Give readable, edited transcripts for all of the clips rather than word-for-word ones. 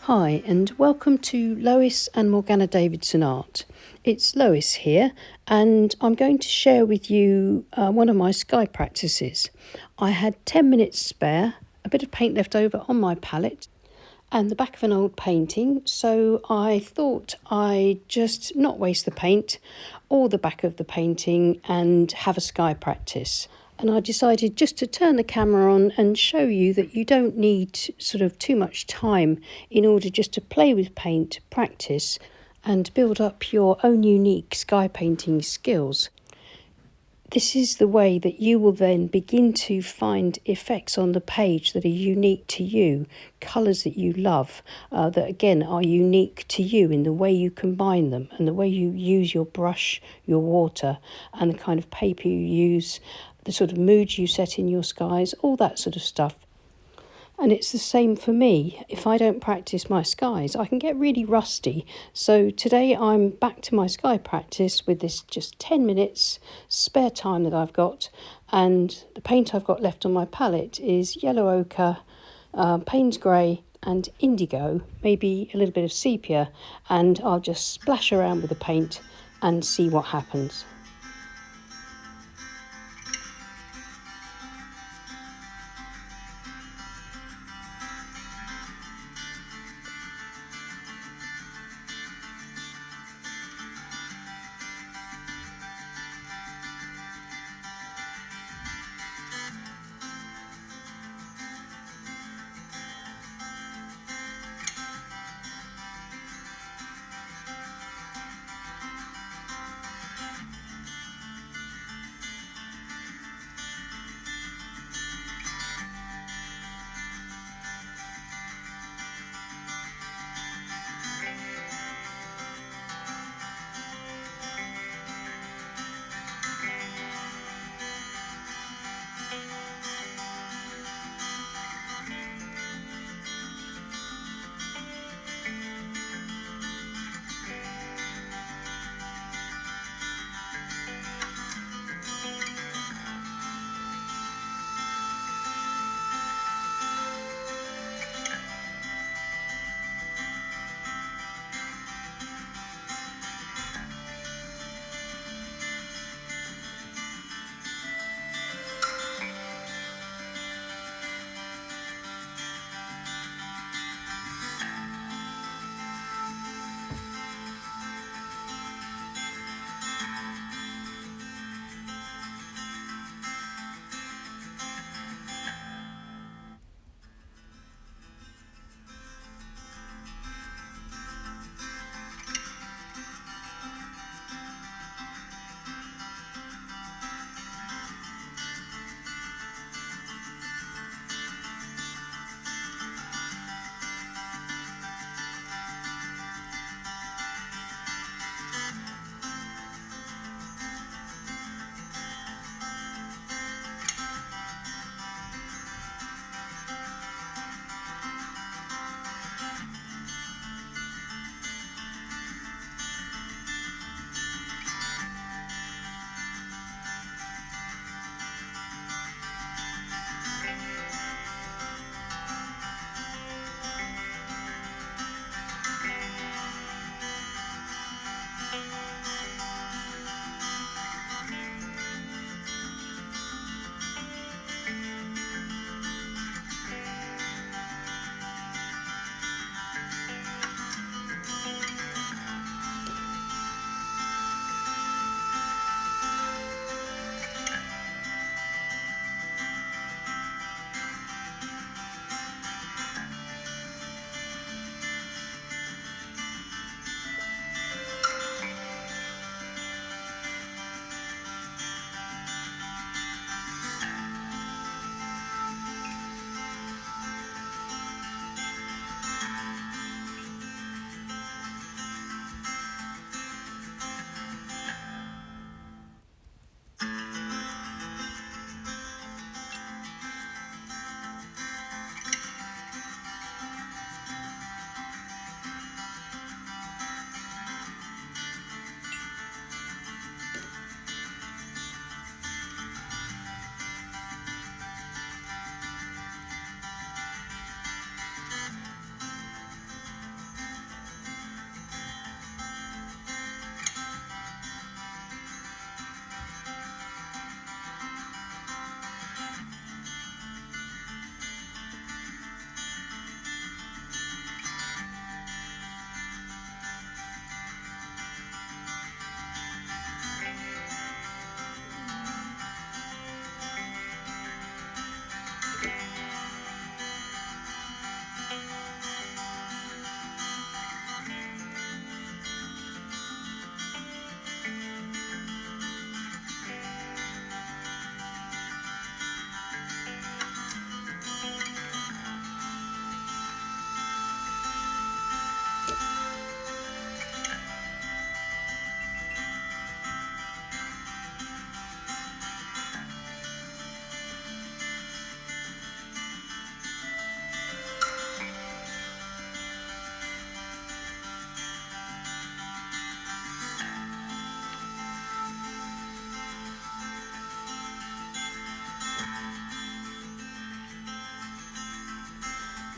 Hi and welcome to Lois and Morgana Davidson Art. It's Lois here and I'm going to share with you one of my sky practices. I had 10 minutes spare, a bit of paint left over on my palette and the back of an old painting, so I thought I'd just not waste the paint or the back of the painting and have a sky practice. And I decided just to turn the camera on and show you that you don't need sort of too much time in order just to play with paint, practice and build up your own unique sky painting skills. This is the way that you will then begin to find effects on the page that are unique to you, colours that you love, that again are unique to you in the way you combine them and the way you use your brush, your water and the kind of paper you use, the sort of mood you set in your skies, all that sort of stuff. And it's the same for me. If I don't practice my skies, I can get really rusty. So today I'm back to my sky practice with this just 10 minutes spare time that I've got. And the paint I've got left on my palette is yellow ochre, Payne's grey and indigo, maybe a little bit of sepia. And I'll just splash around with the paint and see what happens.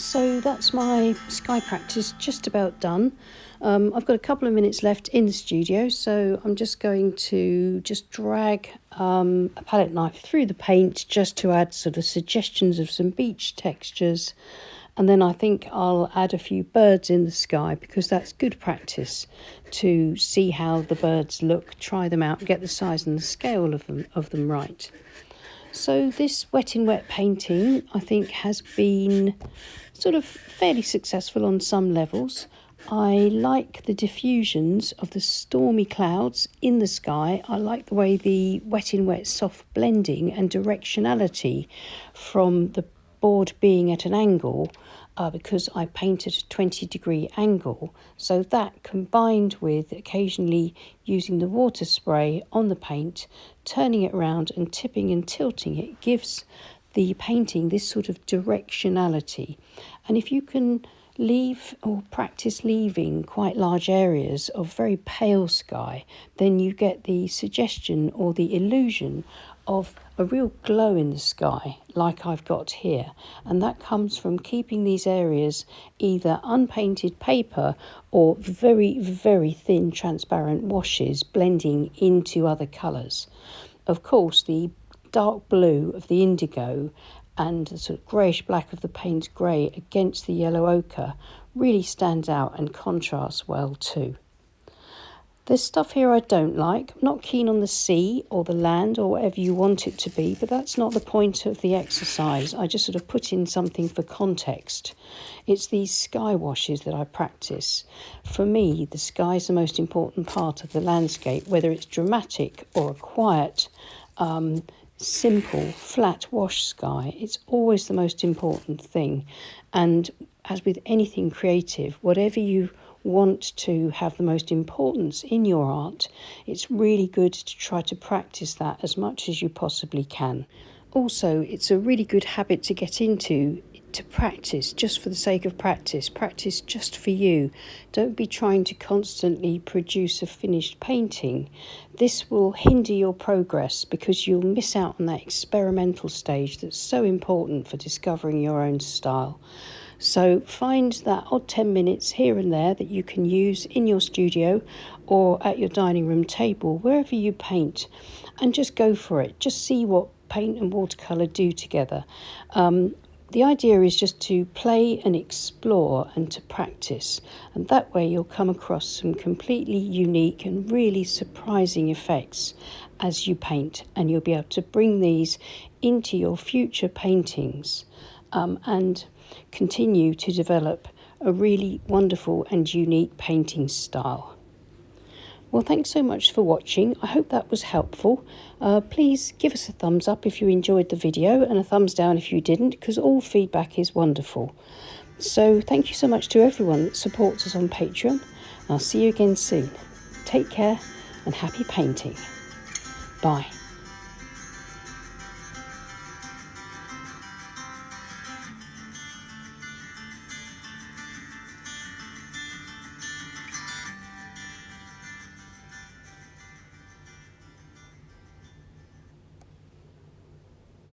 So that's my sky practice just about done. I've got a couple of minutes left in the studio, so I'm just going to drag a palette knife through the paint just to add sort of suggestions of some beach textures. And then I think I'll add a few birds in the sky, because that's good practice to see how the birds look, try them out, get the size and the scale of them right. So this wet in wet painting, I think, has been sort of fairly successful on some levels. I like the diffusions of the stormy clouds in the sky. I like the way the wet in wet soft blending and directionality from the board being at an angle, because I painted a 20-degree angle. So that, combined with occasionally using the water spray on the paint, turning it around and tipping and tilting it, gives the painting this sort of directionality. And if you can leave or practice leaving quite large areas of very pale sky, then you get the suggestion or the illusion of a real glow in the sky, like I've got here. And that comes from keeping these areas either unpainted paper or very, very thin transparent washes blending into other colours. Of course, the dark blue of the indigo and the sort of greyish black of the paint grey against the yellow ochre really stands out and contrasts well too. There's stuff here I don't like. I'm not keen on the sea or the land or whatever you want it to be, but that's not the point of the exercise. I just sort of put in something for context. It's these sky washes that I practice. For me, the sky is the most important part of the landscape, whether it's dramatic or a quiet, simple, flat wash sky. It's always the most important thing. And as with anything creative, whatever you want to have the most importance in your art, it's really good to try to practice that as much as you possibly can. Also, it's a really good habit to get into, to practice just for the sake of practice just for you. Don't be trying to constantly produce a finished painting. This will hinder your progress, because you'll miss out on that experimental stage that's so important for discovering your own style. So find that odd 10 minutes here and there that you can use in your studio or at your dining room table, wherever you paint, and just go for it. Just see what paint and watercolour do together. The idea is just to play and explore and to practice, and that way you'll come across some completely unique and really surprising effects as you paint, and you'll be able to bring these into your future paintings and continue to develop a really wonderful and unique painting style. Well, thanks so much for watching. I hope that was helpful. Please give us a thumbs up if you enjoyed the video, and a thumbs down if you didn't, because all feedback is wonderful. So thank you so much to everyone that supports us on Patreon. I'll see you again soon. Take care and happy painting. Bye.